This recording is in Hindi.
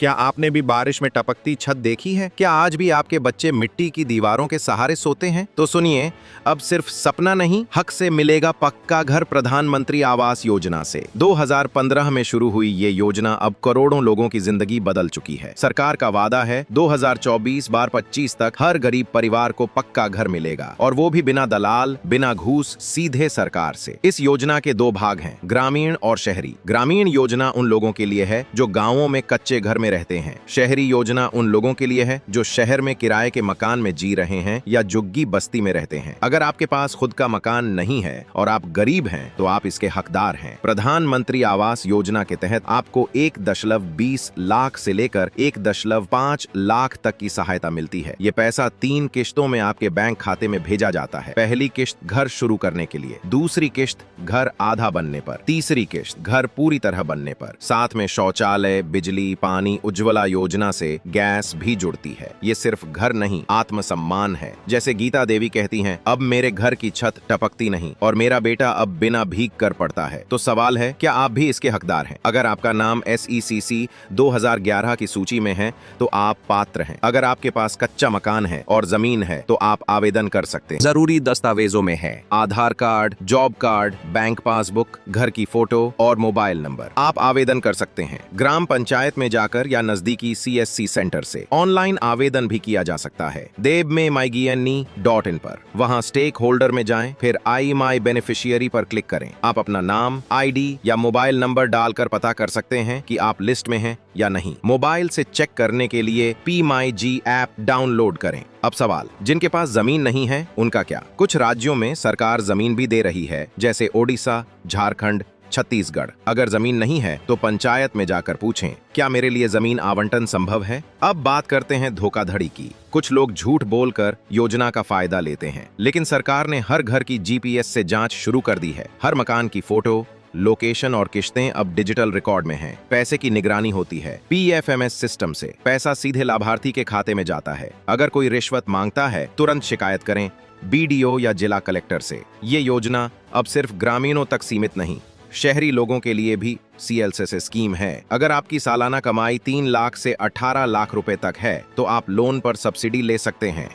क्या आपने भी बारिश में टपकती छत देखी है? क्या आज भी आपके बच्चे मिट्टी की दीवारों के सहारे सोते हैं? तो सुनिए, अब सिर्फ सपना नहीं, हक से मिलेगा पक्का घर प्रधानमंत्री आवास योजना से। 2015 में शुरू हुई ये योजना अब करोड़ों लोगों की जिंदगी बदल चुकी है। सरकार का वादा है 2024-25 तक हर गरीब परिवार को पक्का घर मिलेगा, और वो भी बिना दलाल, बिना घूस, सीधे सरकार से। इस योजना के दो भाग हैं, ग्रामीण और शहरी। ग्रामीण योजना उन लोगों के लिए है जो गांवों में कच्चे घर में रहते हैं। शहरी योजना उन लोगों के लिए है जो शहर में किराए के मकान में जी रहे हैं या झुग्गी बस्ती में रहते हैं। अगर आपके पास खुद का मकान नहीं है और आप गरीब हैं, तो आप इसके हकदार हैं। प्रधानमंत्री आवास योजना के तहत आपको 1.20 लाख से लेकर 1.5 लाख तक की सहायता मिलती है। ये पैसा 3 किश्तों में आपके बैंक खाते में भेजा जाता है। पहली किश्त घर शुरू करने के लिए, दूसरी किश्त घर आधा बनने पर, तीसरी किश्त घर पूरी तरह बनने पर। साथ में शौचालय, बिजली, पानी, उज्ज्वला योजना से गैस भी जुड़ती है। ये सिर्फ घर नहीं, आत्मसम्मान है। जैसे गीता देवी कहती हैं, अब मेरे घर की छत टपकती नहीं और मेरा बेटा अब बिना भीग कर पढ़ता है। तो सवाल है, क्या आप भी इसके हकदार हैं? अगर आपका नाम SECC 2011 की सूची में है तो आप पात्र हैं। अगर आपके पास कच्चा मकान है और जमीन है तो आप आवेदन कर सकते हैं। जरूरी दस्तावेजों में है Aadhaar card, job card, bank passbook, घर की फोटो और मोबाइल नंबर। आप आवेदन कर सकते हैं ग्राम पंचायत में जाकर या नजदीकी CSC सेंटर से। ऑनलाइन आवेदन भी किया जा सकता है debmygni.in पर। वहां स्टेक होल्डर में जाएं, फिर आई माई बेनिफिशियरी पर क्लिक करें। आप अपना नाम, ID या मोबाइल नंबर डालकर पता कर सकते हैं कि आप लिस्ट में हैं या नहीं। मोबाइल से चेक करने के लिए PMyG ऐप डाउनलोड करें। अब सवाल, जिनके पास जमीन नहीं है उनका क्या? कुछ राज्यों में सरकार जमीन भी दे रही है, जैसे ओडिशा, झारखंड, छत्तीसगढ़। अगर जमीन नहीं है तो पंचायत में जाकर पूछें, क्या मेरे लिए जमीन आवंटन संभव है? अब बात करते हैं धोखाधड़ी की। कुछ लोग झूठ बोलकर योजना का फायदा लेते हैं, लेकिन सरकार ने हर घर की GPS से जांच शुरू कर दी है। हर मकान की फोटो, लोकेशन और किश्तें अब डिजिटल रिकॉर्ड में हैं। पैसे की निगरानी होती है PFMS सिस्टम से। पैसा सीधे लाभार्थी के खाते में जाता है। अगर कोई रिश्वत मांगता है, तुरंत शिकायत करें BDO या जिला कलेक्टर से। ये योजना अब सिर्फ ग्रामीणों तक सीमित नहीं, शहरी लोगों के लिए भी CLSS स्कीम है। अगर आपकी सालाना कमाई 3 लाख से 18 लाख रुपए तक है तो आप लोन पर सब्सिडी ले सकते हैं।